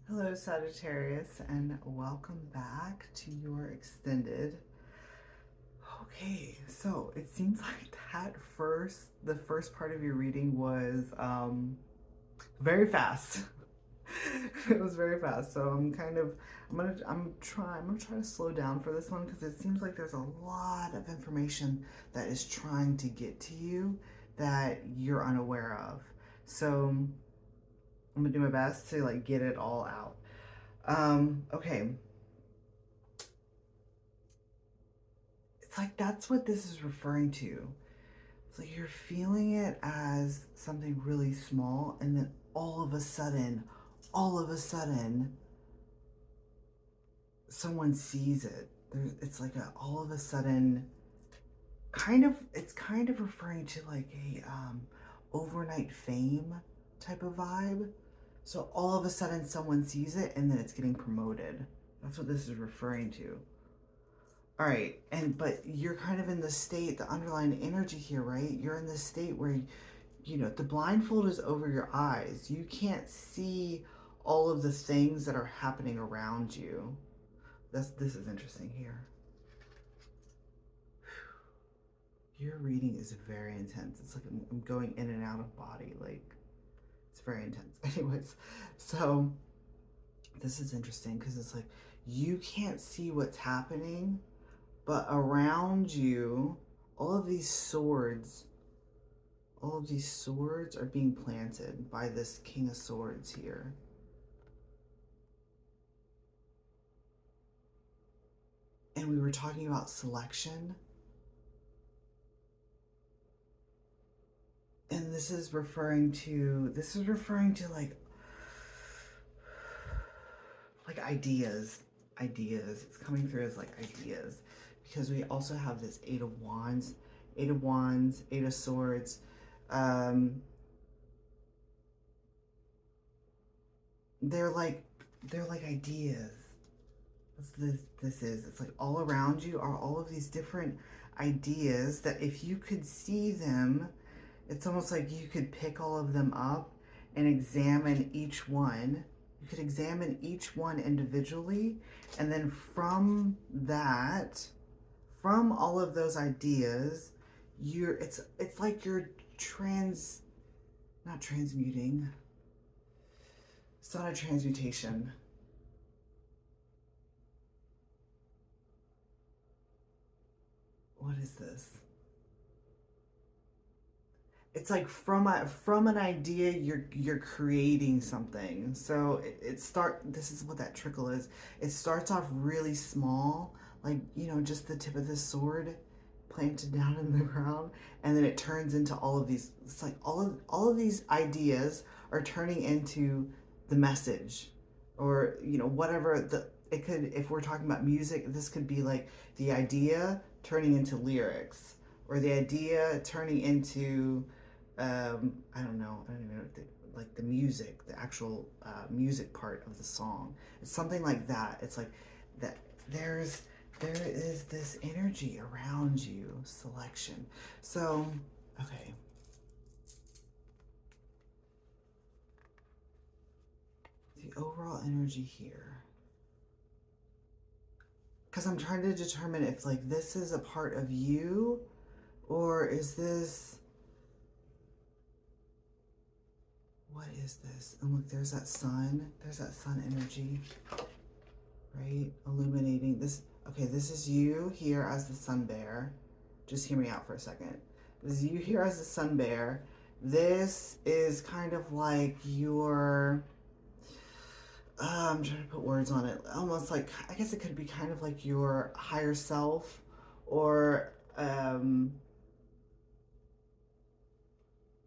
Hello, Sagittarius, and welcome back to your extended. Okay, so it seems like the first part of your reading was very fast. It was very fast. So I'm gonna try to slow down for this one because it seems like there's a lot of information that is trying to get to you that you're unaware of. So I'm gonna do my best to like get it all out. Okay. It's like that's what this is referring to. It's like you're feeling it as something really small, and then all of a sudden, someone sees it. It's like all of a sudden, it's kind of referring to like a overnight fame type of vibe. So all of a sudden, someone sees it, and then it's getting promoted. That's what this is referring to. All right, but you're kind of in the state, the underlying energy here, right? You're in this state where the blindfold is over your eyes. You can't see all of the things that are happening around you. This is interesting here. Your reading is very intense. It's like I'm going in and out of body, like it's very intense. Anyways, so this is interesting because it's like you can't see what's happening, but around you, all of these swords are being planted by this King of Swords here. And we were talking about selection. And this is referring to like ideas. Ideas. It's coming through as like ideas. Because we also have this Eight of Wands, Eight of Swords. They're like ideas. This is. It's like all around you are all of these different ideas that if you could see them, it's almost like you could pick all of them up and examine each one. You could examine each one individually, and then from all of those ideas, it's like you're not transmuting. It's not a transmutation. What is this? It's like from an idea you're creating something. So this is what that trickle is. It starts off really small, like just the tip of this sword planted down in the ground, and then it turns into all of these. It's like all of these ideas are turning into the message, or whatever it could. If we're talking about music, this could be like the idea turning into lyrics, or the idea turning into I don't know. I don't even know like the music, the actual music part of the song. It's something like that. It's like that. There is this energy around you. Selection. So okay. The overall energy here. Because I'm trying to determine if like this is a part of you, or is this. What is this? And look, there's that sun. There's that sun energy, right? Illuminating this. Okay, this is you here as the sun bear. Just hear me out for a second. This is you here as the sun bear. This is kind of like your. I'm trying to put words on it. Almost like, I guess it could be kind of like your higher self, or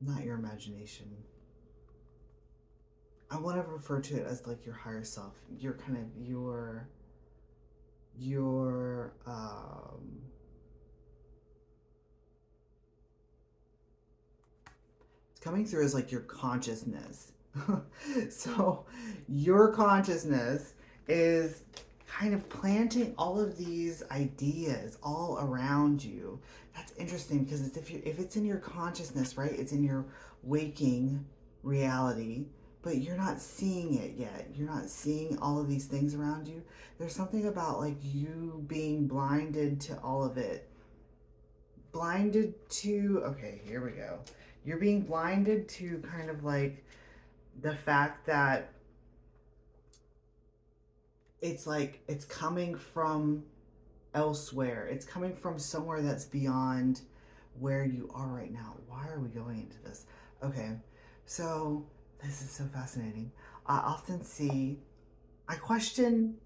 not your imagination. I want to refer to it as like your higher self. You're kind of your it's coming through as like your consciousness. So your consciousness is kind of planting all of these ideas all around you. That's interesting because if it's in your consciousness, right? It's in your waking reality. but you're not seeing it yet. You're not seeing all of these things around you. There's something about like you being blinded to all of it. Blinded to, okay, here we go. You're being blinded to kind of like the fact that it's like it's coming from elsewhere. It's coming from somewhere that's beyond where you are right now. Why are we going into this? Okay, so this is so fascinating. I often see, I question,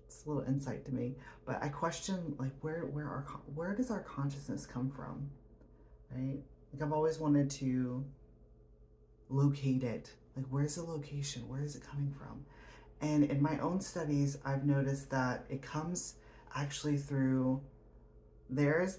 it's a little insight to me, but I question like where does our consciousness come from, right? Like I've always wanted to locate it. Like where's the location? Where is it coming from? And in my own studies, I've noticed that it comes actually through, there's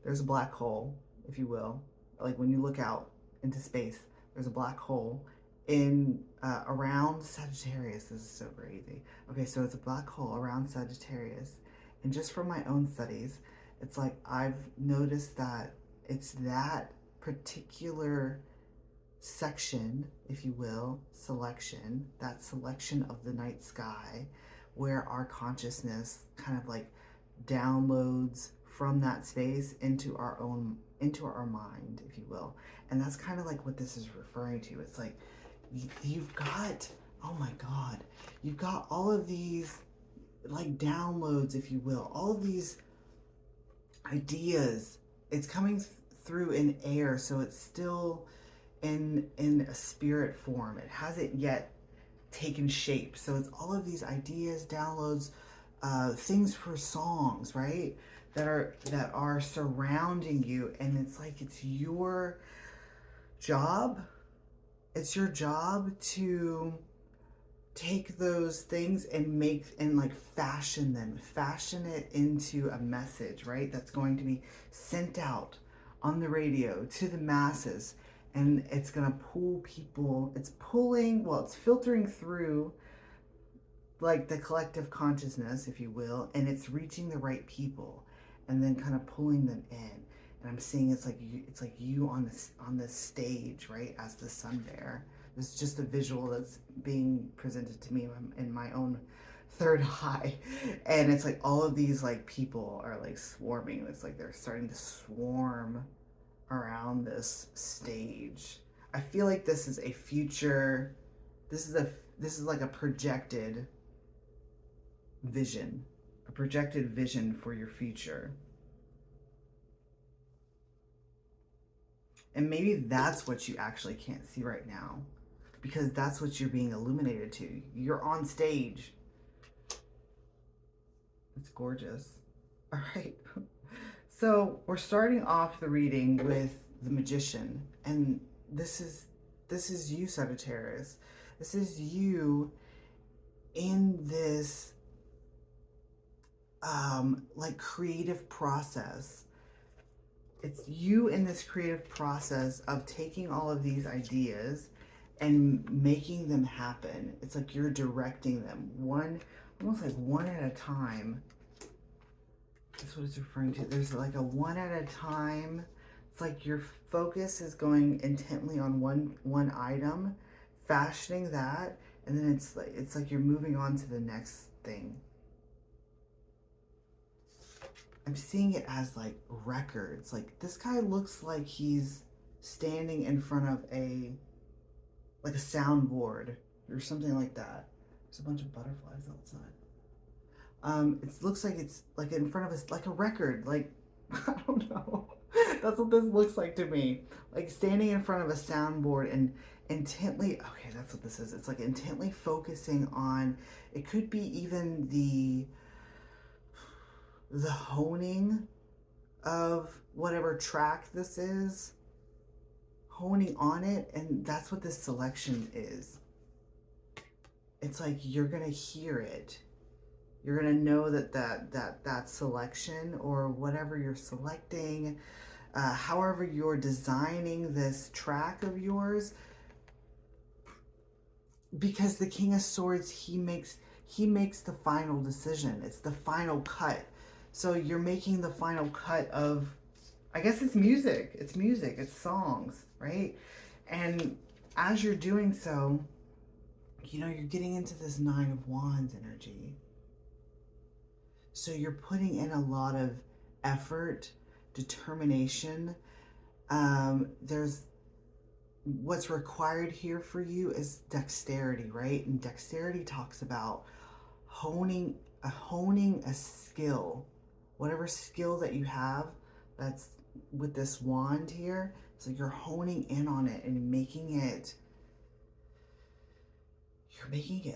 a black hole, if you will. Like when you look out into space, there's a black hole in around Sagittarius. This is so crazy. Okay, so it's a black hole around Sagittarius. And just from my own studies, it's like I've noticed that it's that particular section, if you will, selection, that selection of the night sky where our consciousness kind of like downloads from that space into our mind, if you will. And that's kind of like what this is referring to. It's like you've got, oh my God, you've got all of these like downloads, if you will, all of these ideas. It's coming through in air, so it's still in a spirit form. It hasn't yet taken shape. So it's all of these ideas, downloads, things for songs, right? That are surrounding you, and it's like it's your job. It's your job to take those things and like fashion it into a message, right? That's going to be sent out on the radio to the masses. And it's going to pull people, it's filtering through like the collective consciousness, if you will, and it's reaching the right people and then kind of pulling them in. And I'm seeing it's like you on this stage, right, as the sun bear. It's just a visual that's being presented to me in my own third eye. And it's like all of these like people are like swarming. It's like they're starting to swarm around this stage. I feel like this is a future, this is like a projected vision for your future. And maybe that's what you actually can't see right now, because that's what you're being illuminated to. You're on stage. It's gorgeous. All right. So we're starting off the reading with the Magician, and this is you, Sagittarius. This is you in this like creative process. It's you in this creative process of taking all of these ideas and making them happen. It's like you're directing them almost like one at a time. That's what it's referring to. There's like a one at a time. It's like your focus is going intently on one item, fashioning that, and then it's like you're moving on to the next thing. I'm seeing it as like records. Like this guy looks like he's standing in front of a soundboard or something like that. There's a bunch of butterflies outside. It looks like it's like in front of us, like a record, like, I don't know. That's what this looks like to me. Like standing in front of a soundboard and intently, okay, that's what this is. It's like intently focusing on, it could be even the honing of whatever track this is, honing on it, and that's what this selection is. It's like you're gonna hear it. You're gonna know that selection or whatever you're selecting, however you're designing this track of yours, because the King of Swords, he makes the final decision. It's the final cut. So you're making the final cut of, I guess it's music. It's songs, right? And as you're doing so, you know, you're getting into this Nine of Wands energy. So you're putting in a lot of effort, determination. There's what's required here for you is dexterity, right? And dexterity talks about honing a skill, whatever skill that you have. That's with this wand here. So you're honing in on it and you're making it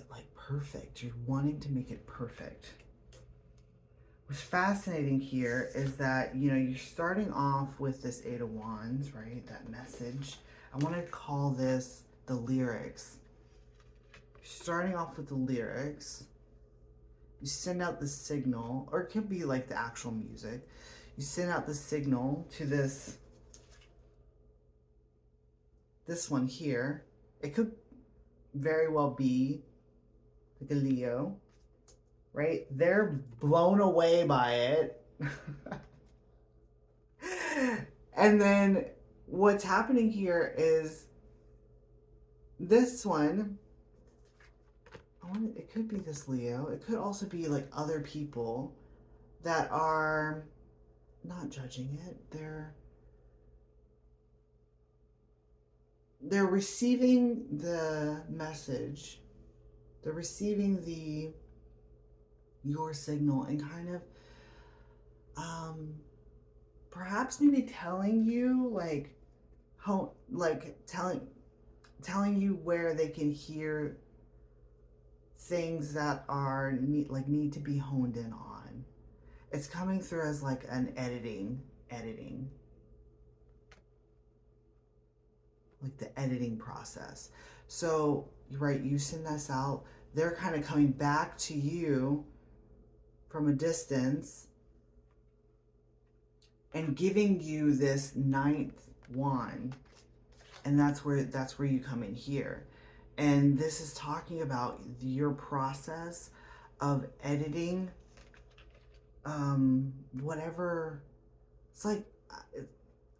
like perfect. You're wanting to make it perfect. What's fascinating here is that, you know, you're starting off with this Eight of Wands, right? That message. I want to call this the lyrics. Starting off with the lyrics, you send out the signal, or it could be like the actual music. You send out the signal to this one here. It could very well be like a Leo, right? They're blown away by it. And then what's happening here is this one, it could be this Leo. It could also be like other people that are not judging it. They're receiving the message. They're receiving your signal and kind of perhaps maybe telling you telling you where they can hear things that are need to be honed in on. It's coming through as like an editing, like the editing process. So, right, you send this out, they're kind of coming back to you from a distance and giving you this ninth wand. And that's where you come in here. And this is talking about your process of editing whatever. It's like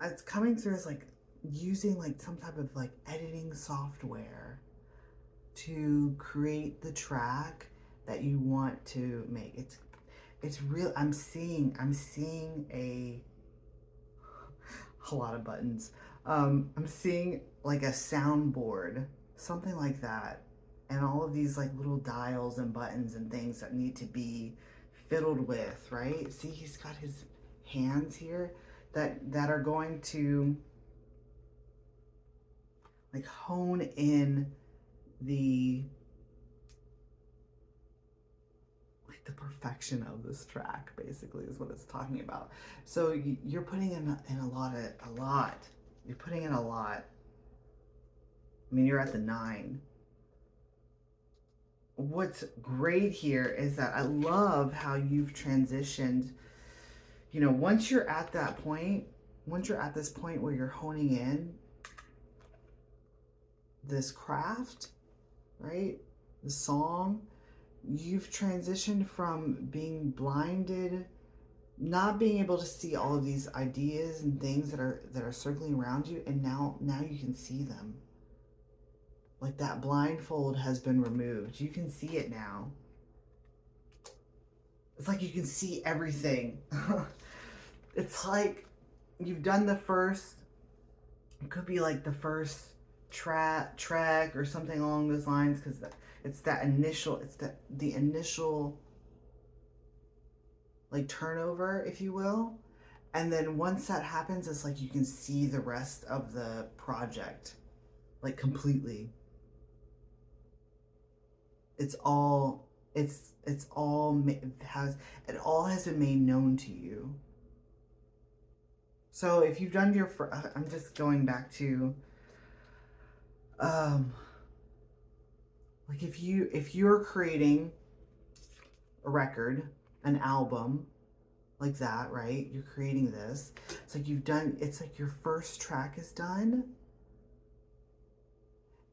it's coming through as like using like some type of like editing software to create the track that you want to make. It's real. I'm seeing a lot of buttons. I'm seeing like a soundboard, something like that, and all of these like little dials and buttons and things that need to be fiddled with, right? See, he's got his hands here that are going to like hone in the perfection of this track, basically, is what it's talking about. So you're putting in a lot. You're putting in a lot. I mean, you're at the 9. What's great here is that I love how you've transitioned. You know, once you're at this point where you're honing in this craft, right? The song, you've transitioned from being blinded, not being able to see all of these ideas and things that are circling around you, and now you can see them. Like that blindfold has been removed. You can see it now. It's like you can see everything. It's like you've done the first, it could be like the first track or something along those lines, because it's the initial like turnover, if you will. And then once that happens, it's like you can see the rest of the project like completely. It all has been made known to you. So if you've done I'm just going back to like if you're creating a record, an album like that, right? You're creating this. It's like it's like your first track is done.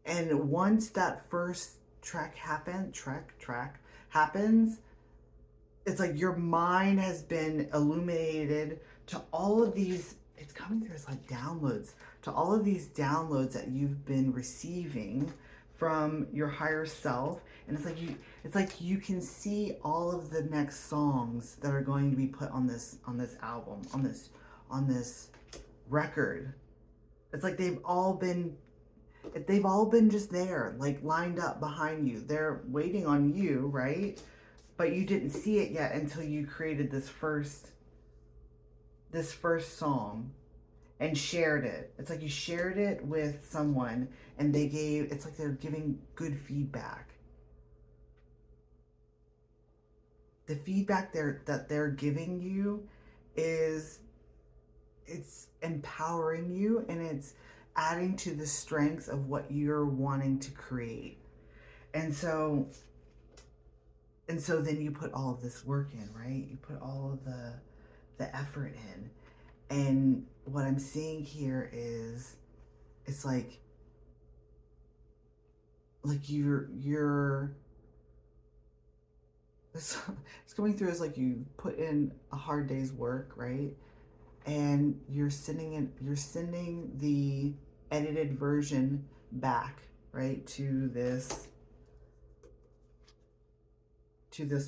And once that first track happens, it's like your mind has been illuminated to all of these. It's coming through as like downloads to all of these downloads that you've been receiving from your higher self. And it's like you can see all of the next songs that are going to be put on this album, on this record. It's like they've all been just there, like lined up behind you. They're waiting on you, right? But you didn't see it yet until you created this first song and shared it. It's like you shared it with someone and it's like they're giving good feedback. The feedback that they're giving you it's empowering you, and it's adding to the strength of what you're wanting to create. And so then you put all of this work in, right? You put all of the effort in. And what I'm seeing here is it's like you're it's coming through as like you put in a hard day's work, right? And you're sending the edited version back, right, to this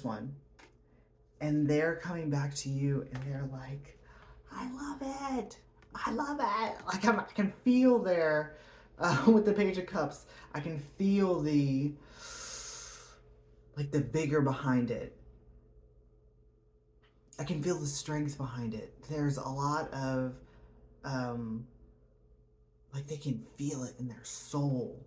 one. And they're coming back to you and they're like, I love it. Like I can feel there with the Page of Cups. I can feel the vigor behind it. I can feel the strength behind it. There's a lot of, like they can feel it in their soul.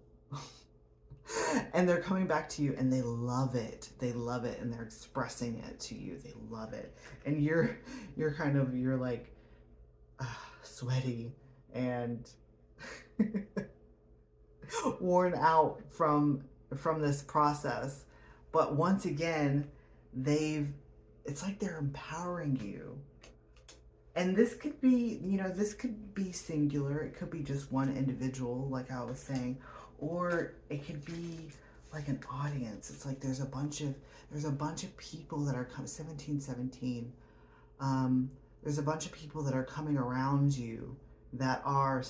And they're coming back to you and they love it. They love it and they're expressing it to you. They love it. And you're like sweaty and worn out from this process. But once again, it's like they're empowering you. And this could be, this could be singular. It could be just one individual, like I was saying, or it could be like an audience. It's like there's a bunch of people that are coming. 1717. There's a bunch of people that are coming around you that are.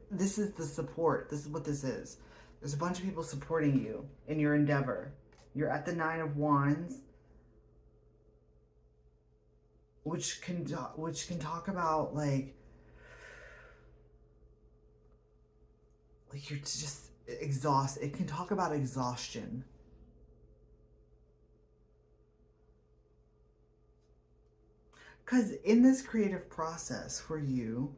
This is the support. This is what this is. There's a bunch of people supporting you in your endeavor. You're at the 9 of Wands, which can talk about like you're just exhausted. It can talk about exhaustion. Because in this creative process for you,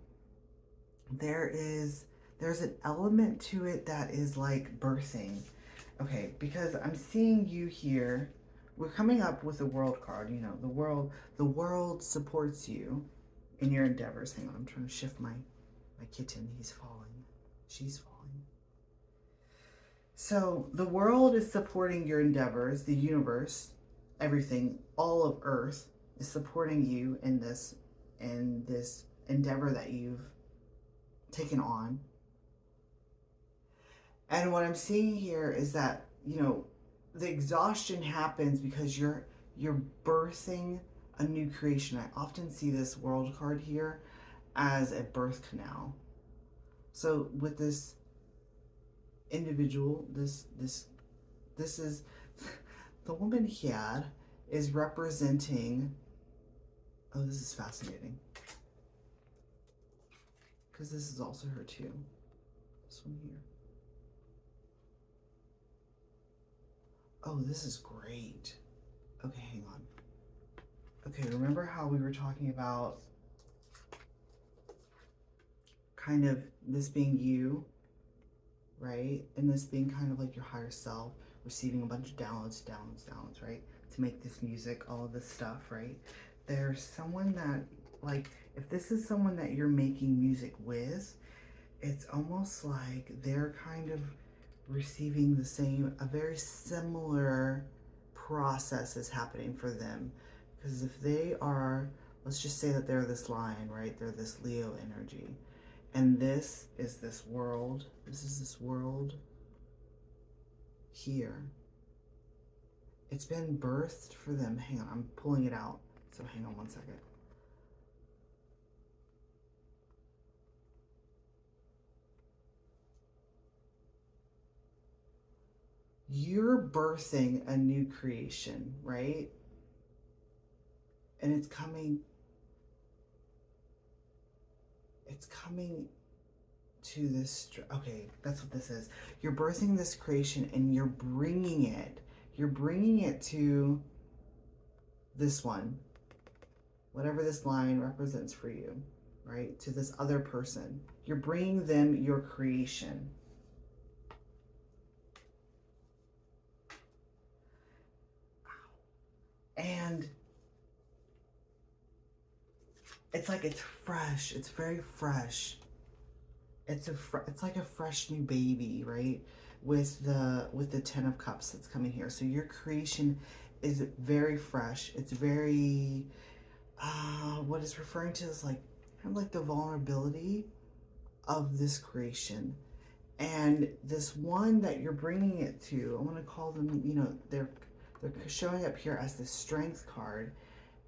there's an element to it that is like birthing. Okay, because I'm seeing you here. We're coming up with the World card. The world supports you in your endeavors. Hang on, I'm trying to shift my kitten. He's falling. She's falling. So the world is supporting your endeavors. The universe, everything, all of Earth is supporting you in this endeavor that you've taken on. And what I'm seeing here is that, the exhaustion happens because you're birthing a new creation. I often see this World card here as a birth canal. So with this individual, this is the woman here is representing. Oh, this is fascinating, because this is also her too. This one here. Oh, this is great. Okay, hang on. Okay, remember how we were talking about kind of this being you, right? And this being kind of like your higher self, receiving a bunch of downloads, right? To make this music, all of this stuff, right? There's someone that, like, if this is someone that you're making music with, it's almost like they're kind of receiving a very similar process is happening for them. Because if they are, let's just say that they're this lion, right? They're this Leo energy. And this is this world. This is this world here. It's been birthed for them. Hang on, I'm pulling it out. So hang on one second. you're birthing a new creation, right? And it's coming to this, okay, that's what this is. You're birthing this creation and you're bringing it to this one, whatever this line represents for you, right? To this other person. You're bringing them your creation. And it's like it's fresh. It's very fresh. It's like a fresh new baby, right? With the 10 of cups that's coming here. So your creation is very fresh. It's very what it's referring to is like kind of like the vulnerability of this creation. And this one that you're bringing it to, I'm going to call them, you know, they're showing up here as the strength card.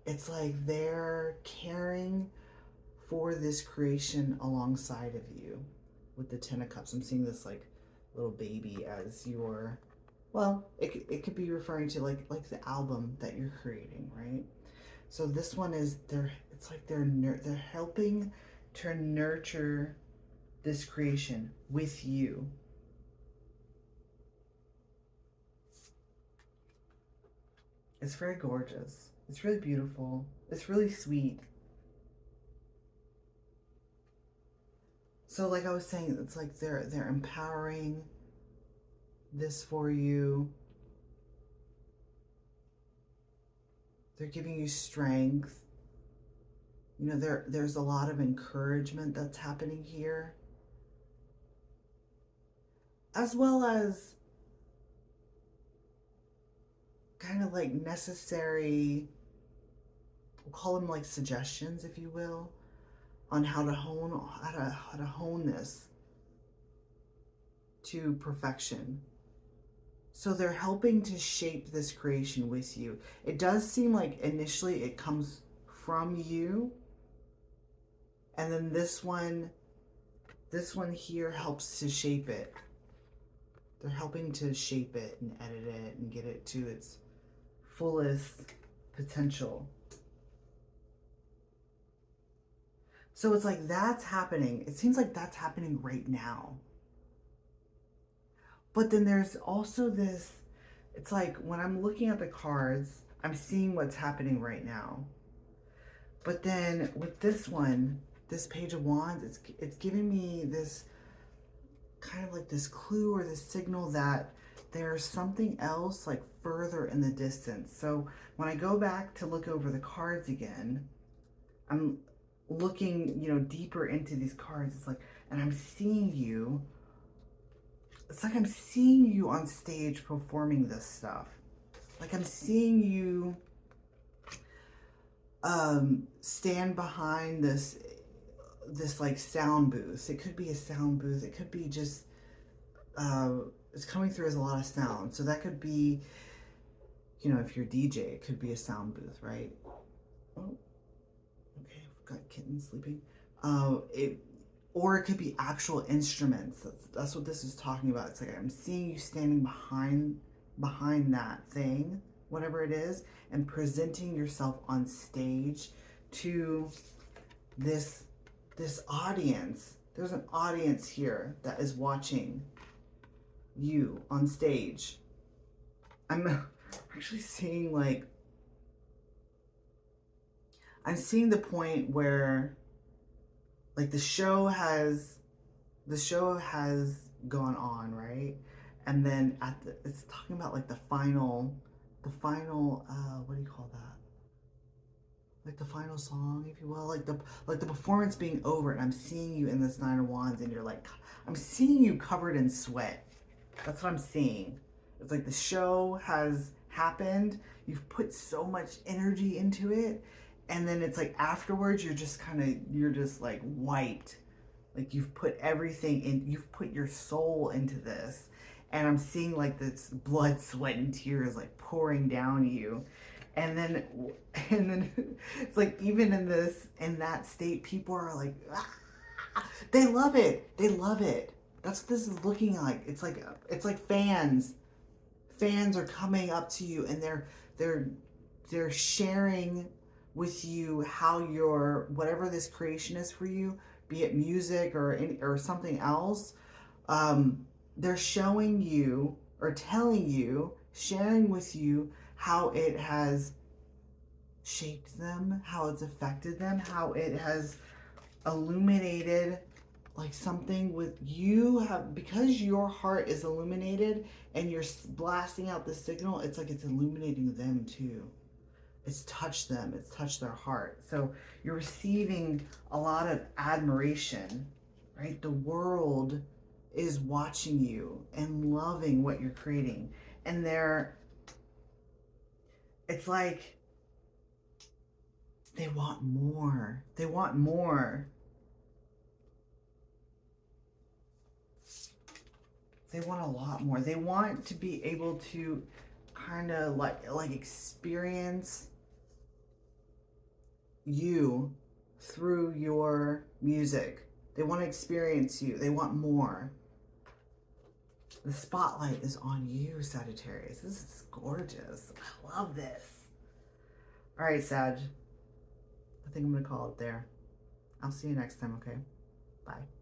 It's like they're caring for this creation alongside of you with the 10 of cups. I'm seeing this like little baby as your, well, it could be referring to like the album that you're creating, right? So this one is it's like they're helping to nurture this creation with you. It's very gorgeous. It's really beautiful. It's really sweet. So like I was saying, it's like they're empowering this for you. They're giving you strength. You know, there's a lot of encouragement that's happening here. As well as kind of like necessary, we'll call them like suggestions, if you will, on how to hone this to perfection. So they're helping to shape this creation with you. It does seem like initially it comes from you, and then this one here helps to shape it. They're helping to shape it and edit it and get it to its fullest potential. So it's like that's happening. It seems like that's happening right now. But then there's also this, it's like when I'm looking at the cards, I'm seeing what's happening right now. But then with this one, this Page of Wands, it's giving me this kind of like this clue or this signal that there's something else like further in the distance. So when I go back to look over the cards again, I'm looking, you know, deeper into these cards. It's like, and I'm seeing you. It's like I'm seeing you on stage performing this stuff. Like I'm seeing you stand behind this like sound booth. It could be a sound booth. It could be just it's coming through as a lot of sound. So that could be, you know, if you're DJ, it could be a sound booth, right? Oh, okay, I've got kittens sleeping. Or it could be actual instruments. That's what this is talking about. It's like I'm seeing you standing behind that thing, whatever it is, and presenting yourself on stage to this audience. There's an audience here that is watching you on stage. I'm actually seeing like, I'm seeing the point where like the show has gone on, right? And then it's talking about like the final what do you call that? Like the final song, if you will, like the performance being over, and I'm seeing you in this Nine of Wands, and you're like, I'm seeing you covered in sweat. That's what I'm seeing. It's like the show has happened. You've put so much energy into it, and then it's like afterwards, you're just like wiped. Like you've put everything in. You've put your soul into this, and I'm seeing like this blood, sweat, and tears like pouring down you. And then it's like even in that state, people are like, ah! They love it. They love it. That's what this is looking like. It's like fans. fans are coming up to you and they're sharing with you how your whatever this creation is for you, be it music or something else. They're showing you or telling you, sharing with you how it has shaped them, how it's affected them, how it has illuminated like something with you have, because your heart is illuminated and you're blasting out the signal. It's like it's illuminating them too. It's touched them, it's touched their heart. So you're receiving a lot of admiration, right? The world is watching you and loving what you're creating, and it's like they want more. They want more. They want a lot more. They want to be able to kind of like experience you through your music. They want to experience you. They want more. The spotlight is on you, Sagittarius. This is gorgeous. I love this. All right, Sag. I think I'm going to call it there. I'll see you next time, okay? Bye.